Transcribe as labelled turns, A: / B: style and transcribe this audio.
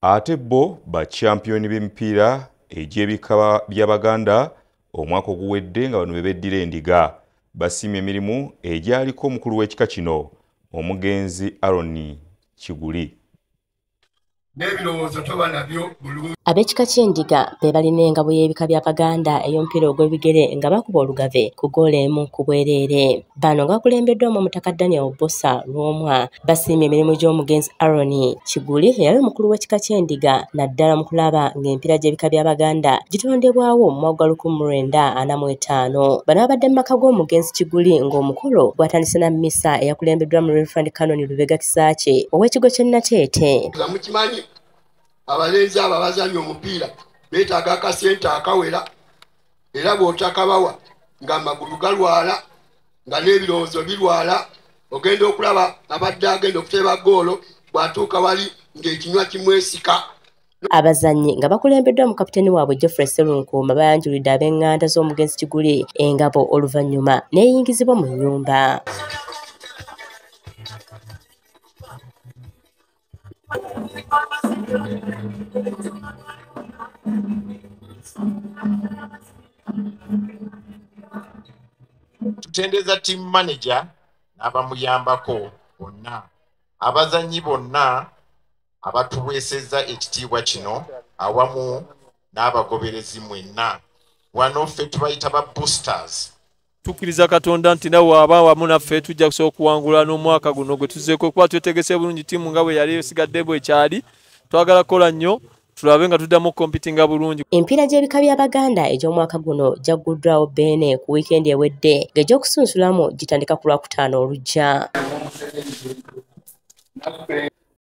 A: ate bo ba championi b'emipiira egy'ebika by'Abaganda omwaka oguwedde nga bano beddira endiga basiimye emirimu egyaliko omukulu w'ekika kino omugenzi Aaron Kiguli.
B: Ab'ekika ky'endiga be balina engabo y'ebika by'Abaganda ey'omupiira ogw'ebigere nga bakuba olugave ku ggoolo emu ku bwereere. Bano nga bakulembeddwamu Omutaka Daniel Bossa Lwomwa basiimye emirimu gy'omugenzi Aaron Kiguli eyali omukulu w'ekika ky'endiga naddala mu kulaba ng'emipiira gy'ebika by'Abaganda gitondebwawo mu mwaka gwa 1945. Bano babadde mu maka g'omugenzi Kiguli ng'omukolo gwatandise na mmisa eyakulembeddwa mu Reverend Canon Lubega Kisakye ow'ekigo ky'e Nateete.
C: Abalenzi abo abazannya omupiira beetaaga akasente akawera era bw'otakabawa nga amagulu galwala nga n'ebirowoozo birwala ogenda okulaba abadde agenda okuteeba ggoolo bw'atuuka wali ng'ekinywa kimwesika.
B: Abazannyi nga bakulembeddwa mu kapiteeni waabwe Geoffrey Sserunkuuma bayanjulidde ab'eŋŋanda z'omugenzi Kiguli engabo oluvannyuma n'eyingizibwa mu nnyumba.
D: Tutendeza team manager n'abamuyambako bonna abazanyi bonna abatuweesezza ekitiibwa kino awamu n'abagoberezi mwenna wano ffe tubayita ba boosters.
E: Tukkiriza Katonda nti nawe aba wamu naffe tujja kusobola okuwangula n'omwaka guno gwe tuzzeeko kuba twetegese bulungi ttiimu nga bwe yali esigadde bwe kyali. Twagala kola nnyo tulabe nga tuddamu kompitinga bulungi. Empiira gy'ebika by'Abaganda egy'omwaka guno jagguddwawo Beene ku wiikendi ewedde ng'egy'okusunsulamu gitandika ku Lwakutaano olujja.